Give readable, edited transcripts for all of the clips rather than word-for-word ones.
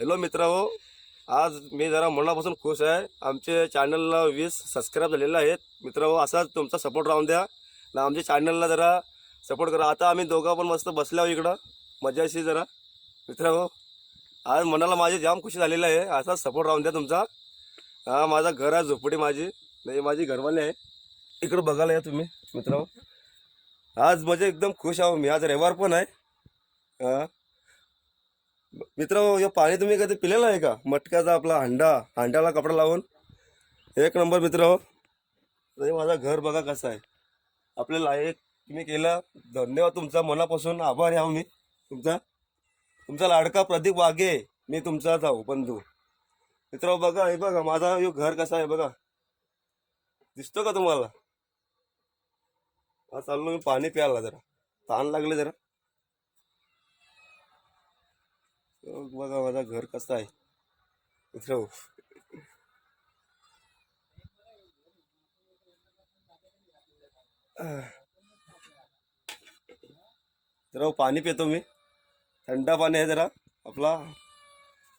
Hello मित्रांनो, आज मी जरा मनापासून खुश आहे. आमचे चॅनलला 20 सबस्क्राईब झालेले आहेत. मित्रांनो, असाच तुमचा सपोर्ट राहून द्या ना, आमच्या चॅनलला जरा सपोर्ट करा. आता आम्ही दोघं पण मस्त बसल्या इकडं मजाशी जरा. मित्रांनो, आज मनाला माझी जाम खुशी झालेली आहे. असाच सपोर्ट राहून द्या तुमचा. हा, माझा घर आहे, झोपडी माझी नाही, माझी घरवाली आहे. इकडं बघायला या तुम्ही मित्रांनो. आज म्हणजे एकदम खुश आहो मी. आज रविवार पण आहे. हा मित्रांनो, हे पाणी तुम्ही कधी पिलेलं आहे का? मटक्याचा आपला हांड्याला कपडा लावून एक नंबर मित्रांनो. हे माझा घर बघा कसं आहे. आपल्या लायक तुम्ही केलं, धन्यवाद तुमचा. मनापासून आभारी आहो मी तुमचा. तुमचा लाडका प्रदीप वाघे, मी तुमचाच आहो बंधू. मित्रांनो बघा, हे बघा माझा हे घर कसं आहे बघा. दिसतो का तुम्हाला? हा, चाललो मी पाणी प्यायला, जरा तहान लागले जरा. बघा माझा घर कसं आहे मित्रांनो. जरा पाणी पितो मी. थंड पाणी आहे जरा. आपला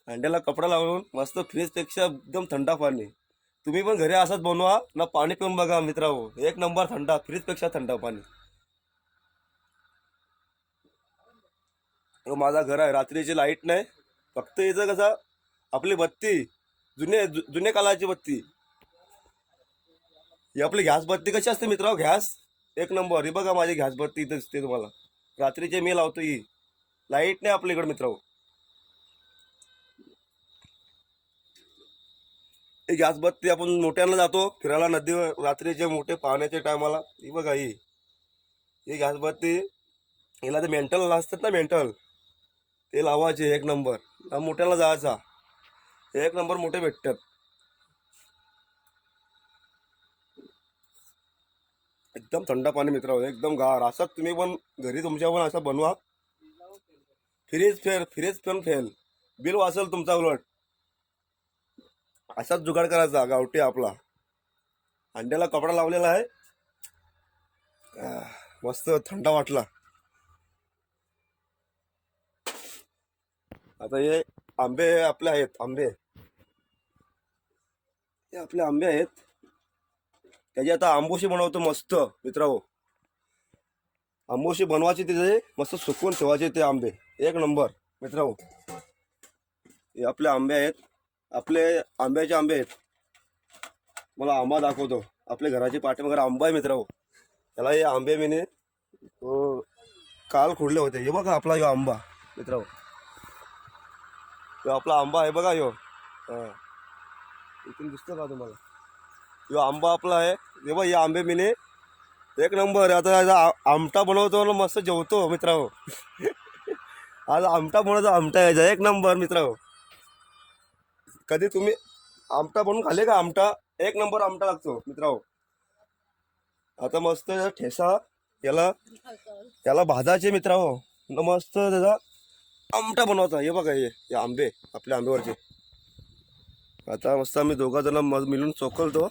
अंड्याला कपडा लावून मस्त, फ्रीजपेक्षा एकदम थंड पाणी. तुम्ही पण घरी असंच बनवा ना, पाणी पिऊन बघा मित्रांनो. एक नंबर थंडा, फ्रीजपेक्षा थंड पाणी. तो माझा घर आहे. रात्रीची लाईट नाही, फक्त इथं कसं आपली बत्ती, जुन्या काळाची बत्ती. ही आपली गॅस बत्ती कशी असते मित्रांनो, गॅस एक नंबर. ही बघा माझी गॅस बत्ती इथं दिसते तुम्हाला. रात्रीचे मी लावतो ही. लाईट नाही आपल्याकडे मित्रांनो. ही गॅस बत्ती आपण मोठ्यानं जातो फिरायला नदीवर रात्रीचे मोठे पाण्याच्या टायमाला. ही बघा ही गॅस बत्ती. हिला ते मेंटल असतात ना, मेंटल ते लावायचे एक नंबर. मोठ्याला जायचा एक नंबर, मोठे भेटतात. एकदम थंड पाणी मित्रांनो, एकदम गार. असं तुम्ही पण घरी तुमच्या पण असं बनवा. फ्रीज पण फेल, बिल वाचेल तुमचा उलट. असाच जुगाड करायचा गावठी आपला. अंड्याला कपडा लावलेला आहे. मस्त थंड वाटला. आता हे आंबे आपले आहेत. हे आपले आंबे आहेत. त्याची आता आंबोशी बनवतो मस्त मित्रांनो. आंबोशी बनवायची, तिथे मस्त सुकवून ठेवायचे ते आंबे एक नंबर मित्रांनो. हे आपले आंबे आहेत. आपले आंब्याचे आंबे आहेत. मला आंबा दाखवतो. आपल्या घराची पाठीमागे आंबा आहे मित्रांनो. त्याला हे आंबे मी काल खुडले होते. हे बघा आपला ह्यो आंबा मित्रांनो. ह्यो आपला आंबा आहे बघा ह्यो. हा, इथून दिसतो का तुम्हाला? ह्यो आंबा आपला आहे. हे बघा, हे आंबे मी एक नंबर. आता आमटा बनवतो ना, मस्त जेवतो मित्रांनो. आज आमटा बनवतो, आमटा यायचा एक नंबर मित्रांनो. कधी तुम्ही आमटा बनवून खाल्ले का? आमटा एक नंबर आमटा लागतो मित्रांनो. आता मस्त ठेसा याला याला भाजायचे मित्रांनो. मस्त त्याचा आमटा बनवायचा. हे बघा हे आंबे आपल्या आंब्यावरचे. आता मस्त आम्ही दोघा जण मिळून चोखलतो.